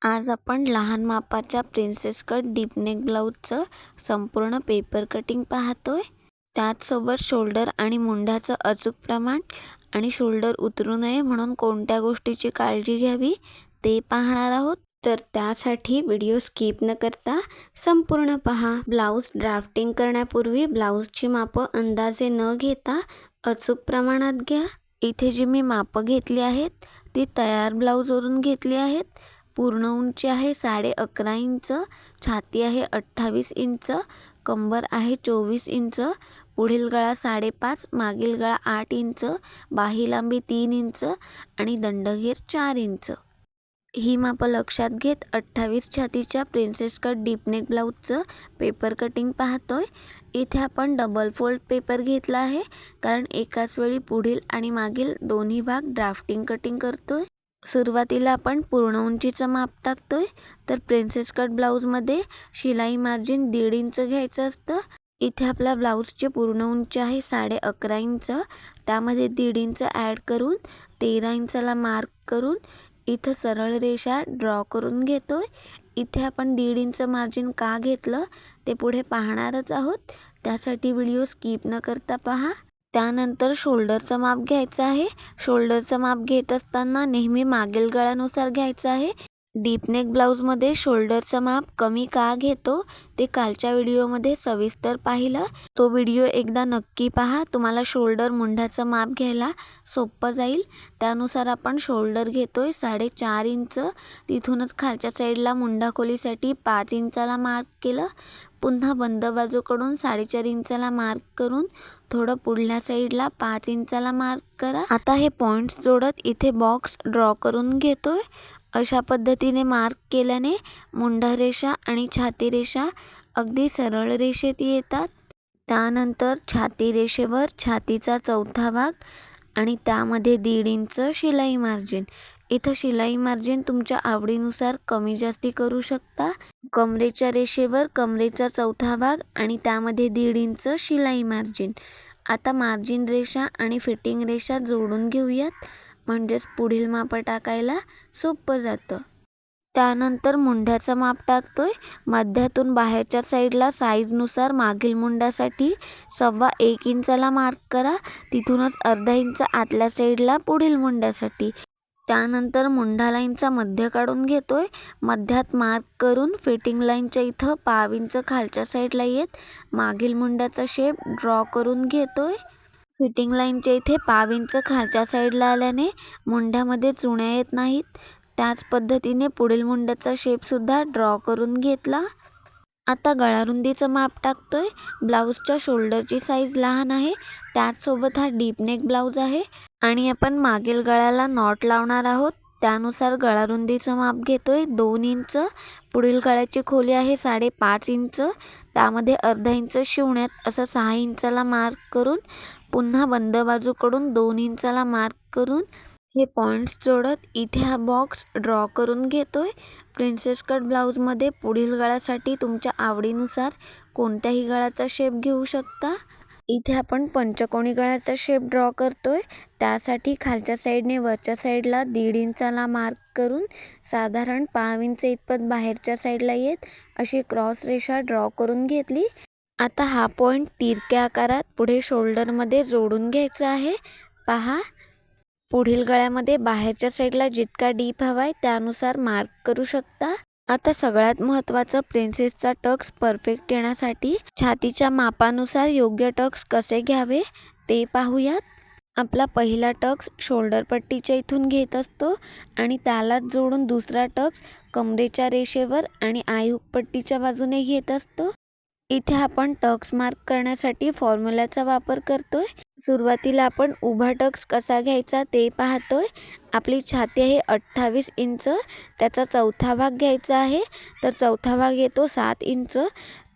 आज आपण लहान मापाच्या प्रिन्सेस कट डीप नेक ब्लाऊजचं संपूर्ण पेपर कटिंग पाहतोय. त्याचसोबत शोल्डर आणि मुंड्याचं अचूक प्रमाण आणि शोल्डर उतरू नये म्हणून कोणत्या गोष्टीची काळजी घ्यावी ते पाहणार आहोत. तर त्यासाठी व्हिडिओ स्किप न करता संपूर्ण पहा. ब्लाऊज ड्राफ्टिंग करण्यापूर्वी ब्लाऊजची मापं अंदाजे न घेता अचूक प्रमाणात घ्या. इथे जी मी मापं घेतली आहेत ती तयार ब्लाऊजवरून घेतली आहेत. पूर्ण उंची आहे 11.5 इंच, छाती आहे 28 इंच, कंबर आहे 24 इंच, पुढील गळा 5.5, मागील गळा 8 इंच, बाही लांबी 3 इंच आणि दंडघेर 4 इंच. ही मापं लक्षात घेत 28 छातीच्या प्रिन्सेस कट डीप नेक ब्लाऊजचं पेपर कटिंग पाहतोय. इथे आपण डबल फोल्ड पेपर घेतला आहे कारण एकाच वेळी पुढील आणि मागील दोन्ही भाग ड्राफ्टिंग कटिंग करतोय. सुरुवातीला आपण पूर्ण उंचीचं माप टाकतोय. तर प्रिन्सेस कट ब्लाऊजमध्ये शिलाई मार्जिन 1.5 इंच घ्यायचं असतं. इथे आपल्या ब्लाऊजची पूर्ण उंची आहे 11.5 इंच. त्यामध्ये 1.5 इंच ॲड करून 13 इंचाला मार्क करून इथं सरळ रेषा ड्रॉ करून घेतोय. इथे आपण 1.5 इंच मार्जिन का घेतलं ते पुढे पाहणारच आहोत, त्यासाठी व्हिडिओ स्किप न करता पहा. त्यानंतर शोल्डरचं माप घ्यायचं आहे. शोल्डरचं माप घेत असताना नेहमी मागील गळ्यानुसार घ्यायचं आहे. डीप नेक ब्लाऊजमध्ये शोल्डरचं माप कमी का घेतो ते कालच्या व्हिडिओमध्ये सविस्तर पाहिलं. तो व्हिडिओ एकदा नक्की पहा, तुम्हाला शोल्डर मुंड्याचं माप घ्यायला सोपं जाईल. त्यानुसार आपण शोल्डर घेतोय 4.5 इंच. तिथूनच खालच्या साईडला मुंडा खोलीसाठी 5 इंचाला मार्क केलं. पुन्हा बंद बाजूकडून 4.5 इंचाला मार्क करून थोडं पुढल्या साईडला 5 इंचाला मार्क करा. आता हे पॉईंट्स जोडत इथे बॉक्स ड्रॉ करून घेतोय. अशा पद्धतीने मार्क केल्याने मुंडा रेषा आणि छाती रेषा अगदी सरळ रेषेत येतात. त्यानंतर छाती रेषेवर छातीचा चौथा भाग आणि त्यामध्ये 1.5 इंच शिलाई मार्जिन. इथं शिलाई मार्जिन तुमच्या आवडीनुसार कमी जास्ती करू शकता. कमरेच्या रेषेवर कमरेचा चौथा भाग आणि त्यामध्ये 1.5 इंच शिलाई मार्जिन. आता मार्जिन रेषा आणि फिटिंग रेषा जोडून घेऊयात, म्हणजेच पुढील मापं टाकायला सोपं जातं. त्यानंतर मुंड्याचं माप टाकतोय. मध्यातून बाहेरच्या साईडला साईजनुसार मागील मुंड्यासाठी 1.25 इंचाला मार्क करा. तिथूनच अर्धा इंच आतल्या साईडला पुढील मुंड्यासाठी. त्यानंतर मुंडा लाईनचा मध्य काढून घेतोय. मध्यात मार्क करून फिटिंग लाईनच्या इथं 1/2 इंच खालच्या साईडला येत मागील मुंड्याचा शेप ड्रॉ करून घेतोय. फिटिंग लाईनच्या इथे 1/2 इंच खालच्या साईडला आल्याने मुंड्यामध्ये चुण्या येत नाहीत. त्याच पद्धतीने पुढील मुंड्याचा शेपसुद्धा ड्रॉ करून घेतला. आता गळारुंदीचं माप टाकतोय. ब्लाऊजच्या शोल्डरची साईज लहान आहे, त्याचसोबत हा डीप नेक ब्लाऊज आहे आणि आपण मागील गळ्याला नॉट लावणार आहोत. त्यानुसार गळारुंदीचं माप घेतोय 2 इंच. पुढील गळ्याची खोली आहे 5.5 इंच. त्यामध्ये अर्धा इंच शिवण्यात असं 6 इंचाला मार्क करून पुन्हा बंद बाजूकडून 2 इंचाला मार्क करून हे पॉईंट्स जोडत इथे हा बॉक्स ड्रॉ करून घेतोय. प्रिन्सेस कट ब्लाऊजमध्ये पुढील गळ्यासाठी तुमच्या आवडीनुसार कोणत्याही गळ्याचा शेप घेऊ शकता. इथे आपण पंचकोनी गळ्याचा शेप ड्रॉ करतोय. त्यासाठी खालच्या साईडने वरच्या साईडला 1.5 इंचाला मार्क करून साधारण 1/2 इंच इतपत बाहेरच्या साईडला येत अशी क्रॉस रेषा ड्रॉ करून घेतली. आता हा पॉईंट तिरक्या आकारात पुढे शोल्डरमध्ये जोडून घ्यायचा आहे. पहा, पुढील गळ्यामध्ये बाहेरच्या साईडला जितका डीप हवाय त्यानुसार मार्क करू शकता. आता सगळ्यात महत्त्वाचं, प्रिन्सेसचा टक्स परफेक्ट येण्यासाठी छातीच्या मापानुसार योग्य टक्स कसे घ्यावे ते पाहूयात. आपला पहिला टक्स शोल्डर पट्टीच्या इथून घेत असतो आणि त्यालाच जोडून दुसरा टक्स कमरेच्या रेषेवर आणि आयहुक पट्टीच्या बाजूने घेत असतो. इथे आपण टक्स मार्क करण्यासाठी फॉर्म्युल्याचा वापर करतोय. सुरुवातीला आपण उभा टक्स कसा घ्यायचा ते पाहतोय. आपली छाती आहे 28 इंच. त्याचा चौथा भाग घ्यायचा आहे. तर चौथा भाग येतो 7 इंच.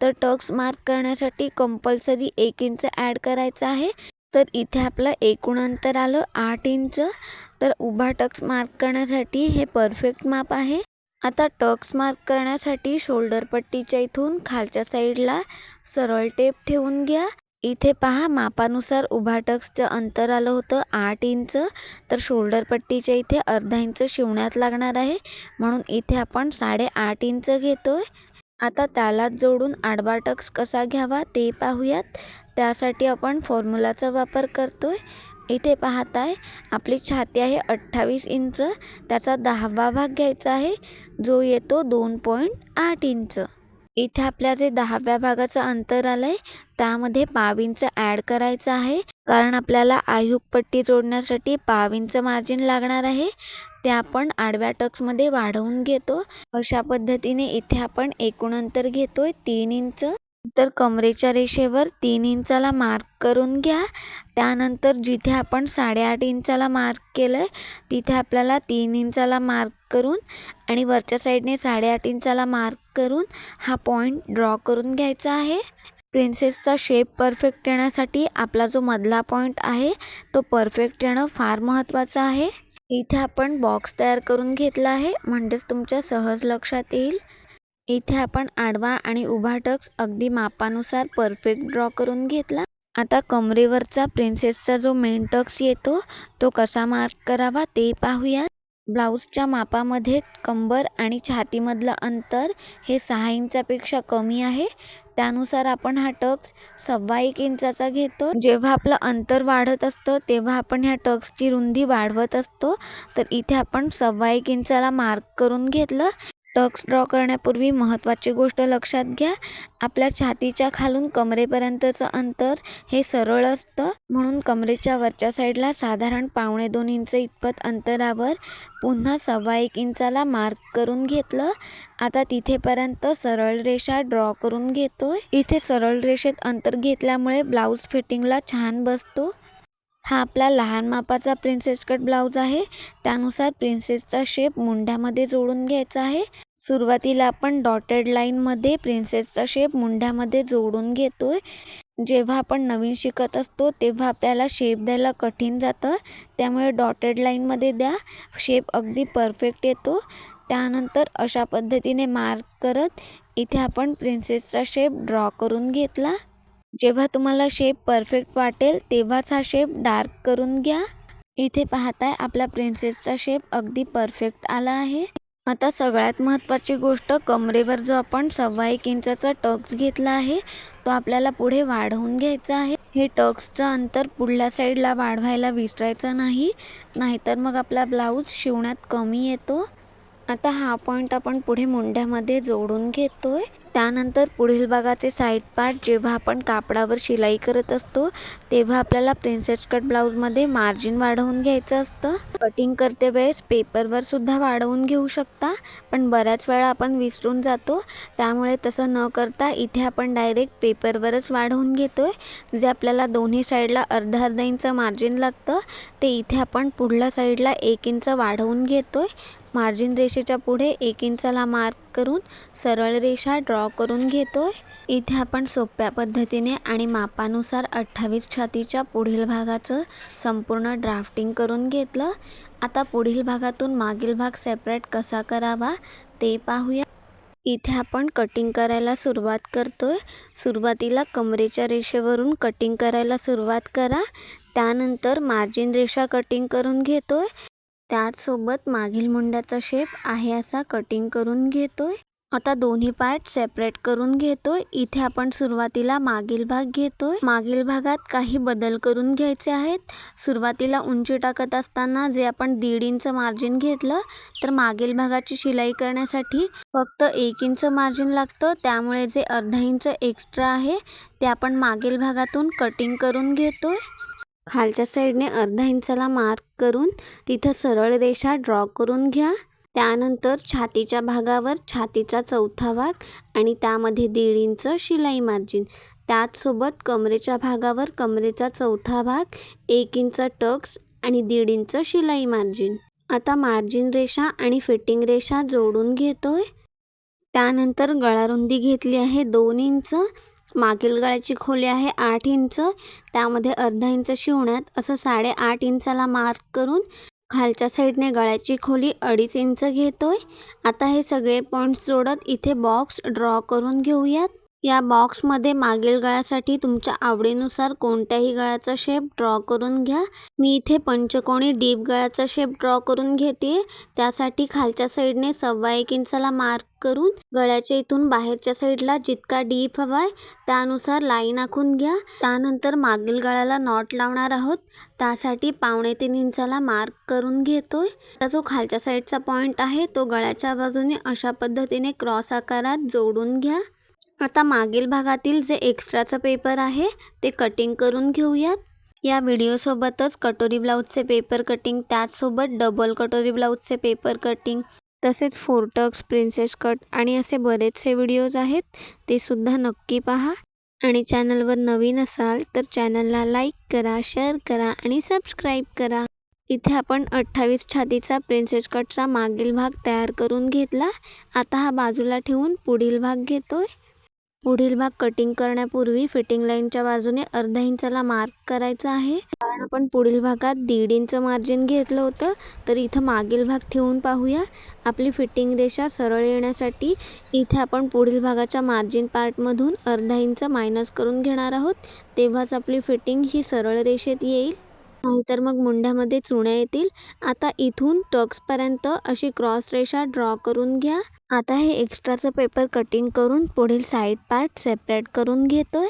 तर टक्स मार्क करण्यासाठी कंपल्सरी 1 इंच ॲड करायचा आहे. तर इथे आपलं एकूण अंतर आलं 8 इंच. तर उभा टक्स मार्क करण्यासाठी हे परफेक्ट माप आहे. आता टक्स मार्क करण्यासाठी शोल्डर पट्टीच्या इथून खालच्या साईडला सरळ टेप ठेवून घ्या. इथे पहा मापानुसार उभा टक्सचं अंतर आलं होतं 8 इंच, तर शोल्डर पट्टीच्या इथे अर्धा इंच शिवण्यात लागणार आहे, म्हणून इथे आपण 8.5 इंच घेतोय. आता त्यालाच जोडून आडवा टक्स कसा घ्यावा ते पाहूयात. त्यासाठी आपण फॉर्म्युलाचा वापर करतोय. इथे पाहताय आपली छाती आहे 28 इंच, त्याचा 10वा भाग घ्यायचा आहे, जो येतो 2.8 इंच. इथे आपल्या जे 10व्या भागाचं अंतर आलंय त्यामध्ये 1/2 इंच ॲड करायचं आहे, कारण आपल्याला आयुक पट्टी जोडण्यासाठी 1/2 इंच मार्जिन लागणार आहे. ते आपण आडव्या टक्समध्ये वाढवून घेतो. अशा पद्धतीने इथे आपण एकूण अंतर घेतोय 3 इंच. तर कमरेच्या रेषेवर 3 इंचाला मार्क करून घ्या. त्यानंतर जिथे आपण 8.5 इंचाला मार्क केलंय तिथे आपल्याला 3 इंचाला मार्क करून आणि वरच्या साईडने 8.5 इंचाला मार्क करून हा पॉईंट ड्रॉ करून घ्यायचा आहे. प्रिन्सेसचा शेप परफेक्ट येण्यासाठी आपला जो मधला पॉईंट आहे तो परफेक्ट येणं फार महत्त्वाचं आहे. इथे आपण बॉक्स तयार करून घेतला आहे, म्हणजेच तुमच्या सहज लक्षात येईल. इथे आपण आडवा आणि उभा टक्स अगदी मापानुसार परफेक्ट ड्रॉ करून घेतला. आता कमरेवरचा प्रिन्सेसचा जो मेन टक्स येतो तो कसा मार्क करावा ते पाहूया. ब्लाऊजच्या मापामध्ये कंबर आणि छातीमधलं अंतर हे 6 इंचापेक्षा कमी आहे. त्यानुसार आपण हा टक्स 1.25 इंचाचा घेतो. जेव्हा आपलं अंतर वाढत असतं तेव्हा आपण ह्या टक्सची रुंदी वाढवत असतो. तर इथे आपण 1.25 इंचाला मार्क करून घेतलं. टक्स ड्रॉ करण्यापूर्वी महत्त्वाची गोष्ट लक्षात घ्या, आपल्या छातीच्या खालून कमरेपर्यंतचं अंतर हे सरळ असतं, म्हणून कमरेच्या वरच्या साईडला साधारण 1.25 इंच इतपत अंतरावर पुन्हा 1.25 इंचाला मार्क करून घेतलं. आता तिथेपर्यंत सरळ रेषा ड्रॉ करून घेतोय. इथे सरळ रेषेत अंतर घेतल्यामुळे ब्लाऊज फिटिंगला छान बसतो. हा आपला लहान मापाचा प्रिन्सेस कट ब्लाऊज आहे. त्यानुसार प्रिन्सेसचा शेप मुंढ्यामध्ये जोडून घ्यायचा आहे. सुरुवातीला आपण डॉटेड लाईनमध्ये प्रिन्सेसचा शेप मुंढ्यामध्ये जोडून घेतोय. जेव्हा आपण नवीन शिकत असतो तेव्हा आपल्याला शेप द्यायला कठीण जातं, त्यामुळे डॉटेड लाईनमध्ये द्या, शेप अगदी परफेक्ट येतो. त्यानंतर अशा पद्धतीने मार्क करत इथे आपण प्रिन्सेसचा शेप ड्रॉ करून घेतला. जेव्हा तुम्हाला शेप परफेक्ट वाटेल तेव्हाच हा शेप डार्क करून घ्या. इथे पाहताय आपला प्रिन्सेसचा शेप अगदी परफेक्ट आला आहे. आता सगळ्यात महत्त्वाची गोष्ट, कमरेवर जो आपण 1.25 इंचाचा टक्स घेतला आहे तो आपल्याला पुढे वाढवून घ्यायचा आहे. हे टक्सचं अंतर पुढल्या साईडला वाढवायला विसरायचं नाही, नाहीतर मग आपला ब्लाऊज शिवण्यात कमी येतो. आता हा पॉईंट आपण पुढे मुंढ्यामध्ये जोडून घेतोय. त्यानंतर पुढील भागाचे साईड पार्ट जेव्हा आपण कापडावर शिलाई करत असतो तेव्हा आपल्याला प्रिन्सेस कट ब्लाऊजमध्ये मार्जिन वाढवून घ्यायचं असतं. कटिंग करते वेळेस पेपरवर सुद्धा वाढवून घेऊ शकता, पण बऱ्याच वेळा आपण विसरून जातो, त्यामुळे तसं न करता इथे आपण डायरेक्ट पेपरवरच वाढवून घेतोय. जे आपल्याला दोन्ही साईडला अर्धा इंच मार्जिन लागतं ते इथे आपण पुढल्या साईडला 1 इंच वाढवून घेतोय. मार्जिन रेषेच्या पुढे 1 इंचाला मार्क करून सरळ रेषा ड्रॉ करून घेतोय. इथे आपण सोप्या पद्धतीने आणि मापानुसार 28 छातीच्या पुढील भागाचं संपूर्ण ड्राफ्टिंग करून घेतलं. आता पुढील भागातून मागील भाग सेपरेट कसा करावा ते पाहूया. इथे आपण कटिंग करायला सुरुवात करतोय. सुरुवातीला कमरेच्या रेषेवरून कटिंग करायला सुरुवात करा. त्यानंतर मार्जिन रेषा कटिंग करून घेतोय. त्याचसोबत मागील मुंड्याचा शेप आहे असा कटिंग करून घेतोय. आता दोन्ही पार्ट सेपरेट करून घेतोय. इथे आपण सुरुवातीला मागील भाग घेतोय. मागील भागात काही बदल करून घ्यायचे आहेत. सुरुवातीला उंची टाकत असताना जे आपण 1.5 इंच मार्जिन घेतलं, तर मागील भागाची शिलाई करण्यासाठी फक्त 1 इंच मार्जिन लागतं, त्यामुळे जे अर्धा इंच एक्स्ट्रा आहे ते आपण मागील भागातून कटिंग करून घेतोय. खालच्या साईडने अर्धा इंचाला मार्क करून तिथं सरळ रेषा ड्रॉ करून घ्या. त्यानंतर छातीच्या भागावर छातीचा चौथा भाग आणि त्यामध्ये 1.5 इंच शिलाई मार्जिन. त्याचसोबत कमरेच्या भागावर कमरेचा चौथा भाग, 1 इंच टक्स आणि 1.5 इंच शिलाई मार्जिन. आता मार्जिन रेषा आणि फिटिंग रेषा जोडून घेतोय. त्यानंतर गळारुंदी घेतली आहे 2 इंच. मागील गळ्याची खोली आहे 8 इंच. त्यामध्ये अर्धा इंच शिवण्यात असं 8.5 इंचाला मार्क करून खालच्या साईडने गळ्याची खोली 2.5 इंच घेतोय. आता हे सगळे पॉईंट्स जोडत इथे बॉक्स ड्रॉ करून घेऊयात. या बॉक्समध्ये मागील गळ्यासाठी तुमच्या आवडीनुसार कोणत्याही गळ्याचा शेप ड्रॉ करून घ्या. मी इथे पंचकोनी डीप गळ्याचा शेप ड्रॉ करून घेते. त्यासाठी खालच्या साईडने 1.25 इंचाला मार्क करून गळ्याच्या इथून बाहेरच्या साईडला जितका डीप हवाय त्यानुसार लाईन आखून घ्या. त्यानंतर मागील गळ्याला नॉट लावणार आहोत. त्यासाठी 2.25 इंचाला मार्क करून घेतोय. आता जो खालच्या साईडचा पॉईंट आहे तो गळ्याच्या बाजूने अशा पद्धतीने क्रॉस आकारात जोडून घ्या. आता मागील भागातील जे एक्स्ट्राचं पेपर आहे ते कटिंग करून घेऊयात. या व्हिडिओसोबतच कटोरी ब्लाऊजचे पेपर कटिंग, त्याचसोबत डबल कटोरी ब्लाऊजचे पेपर कटिंग, तसेच 4 टक्स, प्रिन्सेस कट आणि असे बरेचसे व्हिडिओज आहेत, ते सुद्धा नक्की पहा. आणि चॅनलवर नवीन असाल तर चॅनलला लाईक करा, शेअर करा आणि सबस्क्राईब करा. इथे आपण 28 छातीचा प्रिन्सेस कटचा मागील भाग तयार करून घेतला. आता हा बाजूला ठेवून पुढील भाग घेतोय. पुढील भाग कटिंग करण्यापूर्वी फिटिंग लाईनच्या बाजूने अर्धा इंचाला मार्क करायचा आहे. कारण आपण पुढील भागात 1.5 इंच मार्जिन घेतलं होतं, तर इथं मागील भाग ठेवून पाहूया. आपली फिटिंग रेषा सरळ येण्यासाठी इथे आपण पुढील भागाच्या मार्जिन पार्टमधून अर्धा इंच मायनस करून घेणार आहोत. तेव्हाच आपली फिटिंग ही सरळ रेषेत येईल, नाहीतर मग मुंड्यामध्ये चुण्या येतील. आता इथून टक्सपर्यंत अशी क्रॉस रेषा ड्रॉ करून घ्या. आता हे एक्स्ट्राचं पेपर कटिंग करून पुढील साईड पार्ट सेपरेट करून घेतोय.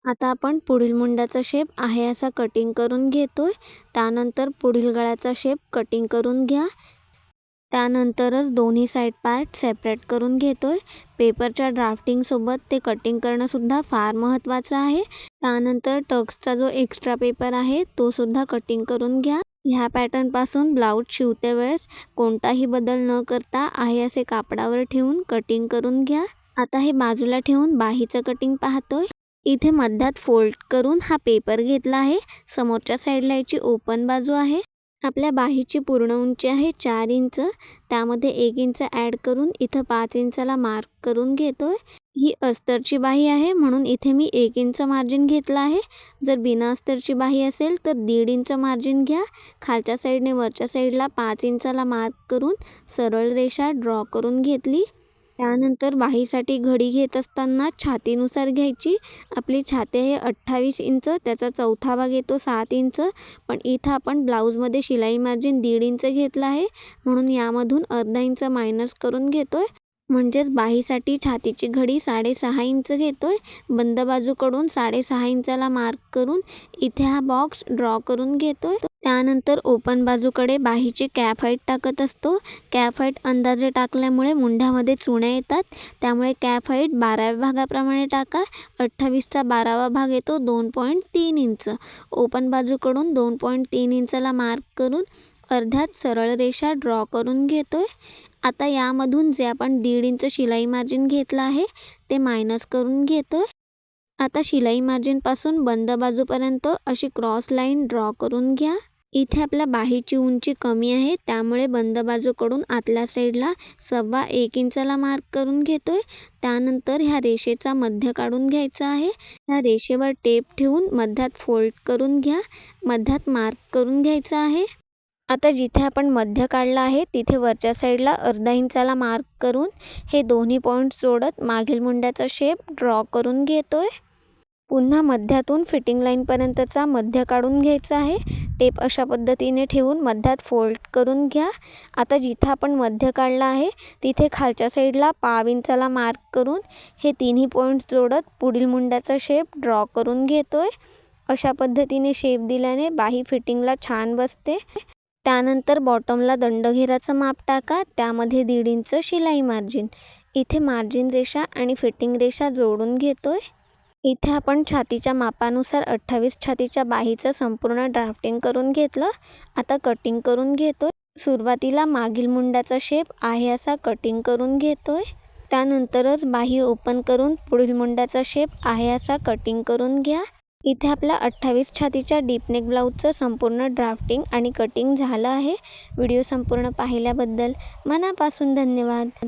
आता आपण पुढील मुंड्याचा शेप आहे असा कटिंग करून घेतोय. त्यानंतर पुढील गळ्याचा शेप कटिंग करून घ्या. त्यानंतरच दोन्ही साईड पार्ट सेपरेट करून घेतोय. पेपरच्या ड्राफ्टिंगसोबत ते कटिंग करणंसुद्धा फार महत्त्वाचं आहे. त्यानंतर टक्सचा जो एक्स्ट्रा पेपर आहे तो सुद्धा कटिंग करून घ्या. ह्या पॅटर्नपासून ब्लाऊज शिवते वेळेस कोणताही बदल न करता आहे असे कापडावर ठेवून कटिंग करून घ्या. आता हे बाजूला ठेवून बाहीचं कटिंग पाहतोय. इथे मध्यात फोल्ड करून हा पेपर घेतला आहे. समोरच्या साईडला याची ओपन बाजू आहे. आपल्या बाहीची पूर्ण उंची आहे 4 इंच. त्यामध्ये 1 इंच ॲड करून इथं 5 इंचाला मार्क करून घेतोय. ही अस्तरची बाही आहे म्हणून इथे मी 1 इंच मार्जिन घेतला आहे. जर बिना अस्तरची बाही असेल तर 1.5 इंच मार्जिन घ्या. खालच्या साईडने वरच्या साईडला 5 इंचाला मार्क करून सरळ रेषा ड्रॉ करून घेतली. त्यानंतर बाहीसाठी घडी घेत असताना छातीनुसार घ्यायची. आपली छाती आहे 28 इंच, त्याचा चौथा भाग येतो 7 इंच. पण इथं आपण ब्लाऊजमध्ये शिलाई मार्जिन 1.5 इंच घेतलं आहे, म्हणून यामधून अर्धा इंच मायनस करून घेतोय. म्हणजेच बाहीसाठी छातीची घडी 6.5 इंच घेतोय. बंद बाजूकडून 6.5 इंचाला मार्क करून इथे हा बॉक्स ड्रॉ करून घेतोय. त्यानंतर ओपन बाजूकडे बाहीची कॅप हाईट टाकत असतो. कॅप हाईट अंदाजे टाकल्यामुळे मुंढ्यामध्ये चुण्या येतात, त्यामुळे कॅप हाईट 12व्या भागाप्रमाणे टाका. 28चा 12वा भाग येतो 2.3 इंच. ओपन बाजूकडून 2.3 इंचाला मार्क करून अर्ध्यात सरळ रेषा ड्रॉ करून घेतोय. आता यामधून जे आपण 1.5 इंच शिलाई मार्जिन घेतलं आहे ते मायनस करून घेतोय. आता शिलाई मार्जिनपासून बंद बाजूपर्यंत अशी क्रॉस लाईन ड्रॉ करून घ्या. इथे आपल्या बाहीची उंची कमी आहे, त्यामुळे बंद बाजूकडून आतल्या साईडला 1.25 इंचाला मार्क करून घेतोय. त्यानंतर ह्या रेषेचा मध्य काढून घ्यायचा आहे. ह्या रेषेवर टेप ठेवून मध्यात फोल्ड करून घ्या. मध्यात मार्क करून घ्यायचा आहे. आता जिथे आपण मध्य काढला आहे तिथे वरच्या साईडला अर्धा इंचाला मार्क करून हे दोन्ही पॉईंट्स जोडत मागील मुंड्याचा शेप ड्रॉ करून घेतोय. पुन्हा मध्यातून फिटिंग लाईनपर्यंतचा मध्य काढून घ्यायचा आहे. टेप अशा पद्धतीने ठेवून मध्यात फोल्ड करून घ्या. आता जिथं आपण मध्य काढला आहे तिथे खालच्या साईडला 1/2 इंचाला मार्क करून हे तिन्ही पॉईंट्स जोडत पुढील मुंड्याचा शेप ड्रॉ करून घेतोय. अशा पद्धतीने शेप दिल्याने बाही फिटिंगला छान बसते. त्यानंतर बॉटमला दंडघेराचं माप टाका. त्यामध्ये 1.5 इंच शिलाई मार्जिन. इथे मार्जिन रेषा आणि फिटिंग रेषा जोडून घेतोय. इथे आपण छातीच्या मापानुसार 28 छातीच्या बाहीचं संपूर्ण ड्राफ्टिंग करून घेतलं. आता कटिंग करून घेतोय. सुरुवातीला मागील मुंड्याचा शेप आहे असा कटिंग करून घेतोय. त्यानंतरच बाही ओपन करून पुढील मुंड्याचा शेप आहे असा कटिंग करून घ्या. इथे आपल्या 28 छातीच्या डीपनेक ब्लाऊजचं संपूर्ण ड्राफ्टिंग आणि कटिंग झालं आहे. व्हिडिओ संपूर्ण पाहिल्याबद्दल मनापासून धन्यवाद.